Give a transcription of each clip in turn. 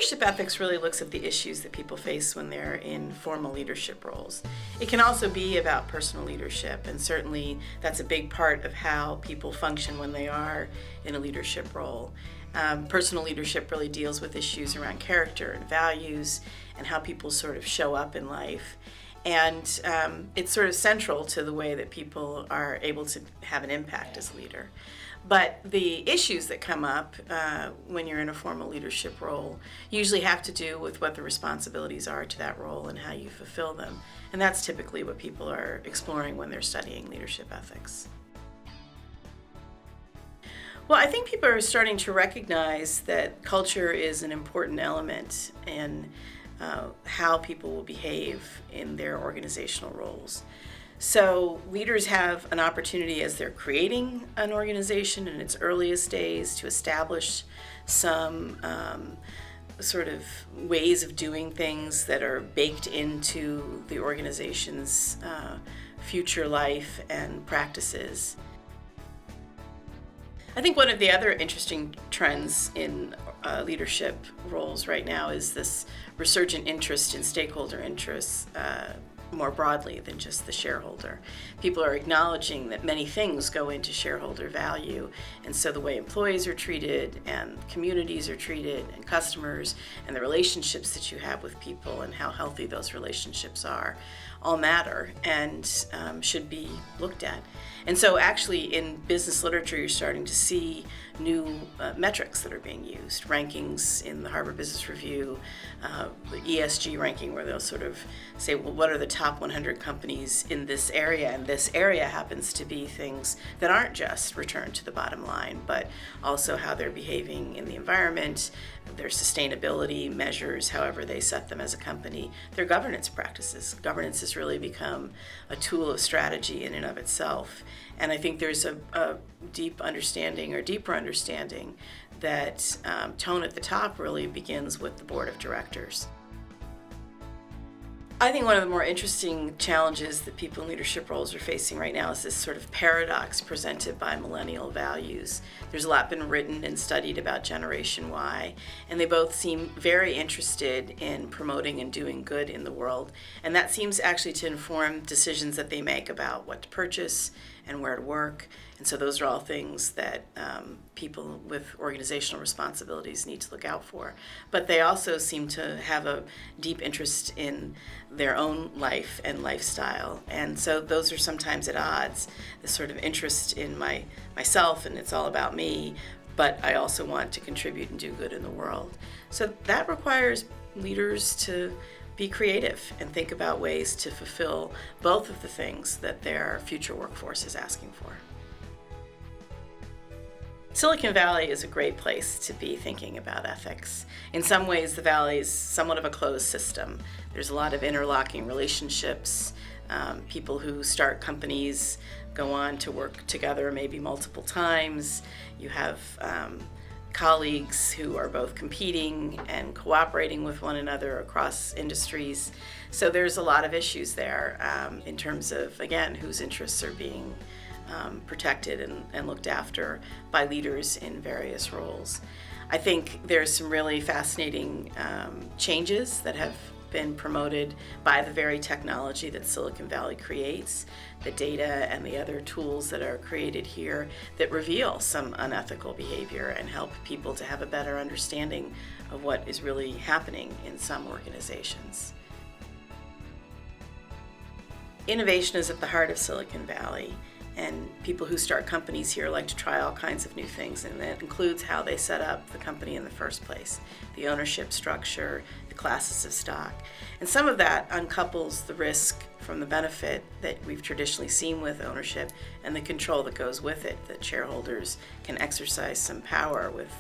Leadership ethics really looks at the issues that people face when they're in formal leadership roles. It can also be about personal leadership, and certainly that's a big part of how people function when they are in a leadership role. Personal leadership really deals with issues around character and values and how people sort of show up in life. And it's sort of central to the way that people are able to have an impact as a leader. But the issues that come up when you're in a formal leadership role usually have to do with what the responsibilities are to that role and how you fulfill them. And that's typically what people are exploring when they're studying leadership ethics. Well, I think people are starting to recognize that culture is an important element in how people will behave in their organizational roles. So leaders have an opportunity as they're creating an organization in its earliest days to establish some sort of ways of doing things that are baked into the organization's future life and practices. I think one of the other interesting trends in leadership roles right now is this resurgent interest in stakeholder interests more broadly than just the shareholder. People are acknowledging that many things go into shareholder value, and so the way employees are treated and communities are treated and customers and the relationships that you have with people and how healthy those relationships are all matter and should be looked at. And so actually in business literature you're starting to see new metrics that are being used, rankings in the Harvard Business Review, the ESG ranking where they'll sort of say, well, what are the top 100 companies in this area? And this area happens to be things that aren't just return to the bottom line, but also how they're behaving in the environment, their sustainability measures, however they set them as a company, their governance practices. Governance has really become a tool of strategy in and of itself. And I think there's a deep understanding or deeper understanding that tone at the top really begins with the board of directors. I think one of the more interesting challenges that people in leadership roles are facing right now is this sort of paradox presented by millennial values. There's a lot been written and studied about Generation Y, and they both seem very interested in promoting and doing good in the world. And that seems actually to inform decisions that they make about what to purchase and where to work. And so those are all things that people with organizational responsibilities need to look out for. But they also seem to have a deep interest in their own life and lifestyle. And so those are sometimes at odds, this sort of interest in myself and it's all about me, but I also want to contribute and do good in the world. So that requires leaders to be creative and think about ways to fulfill both of the things that their future workforce is asking for. Silicon Valley is a great place to be thinking about ethics. In some ways, the Valley is somewhat of a closed system. There's a lot of interlocking relationships. People who start companies go on to work together maybe multiple times. You have colleagues who are both competing and cooperating with one another across industries. So there's a lot of issues there in terms of, again, whose interests are being protected and looked after by leaders in various roles. I think there's some really fascinating changes that have been promoted by the very technology that Silicon Valley creates, the data and the other tools that are created here that reveal some unethical behavior and help people to have a better understanding of what is really happening in some organizations. Innovation is at the heart of Silicon Valley, and people who start companies here like to try all kinds of new things, and that includes how they set up the company in the first place, the ownership structure, the classes of stock. And some of that uncouples the risk from the benefit that we've traditionally seen with ownership and the control that goes with it, that shareholders can exercise some power with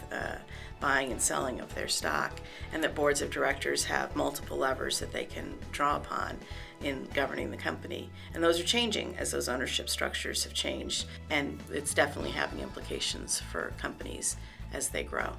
buying and selling of their stock, and that boards of directors have multiple levers that they can draw upon in governing the company. And those are changing as those ownership structures have changed, and it's definitely having implications for companies as they grow.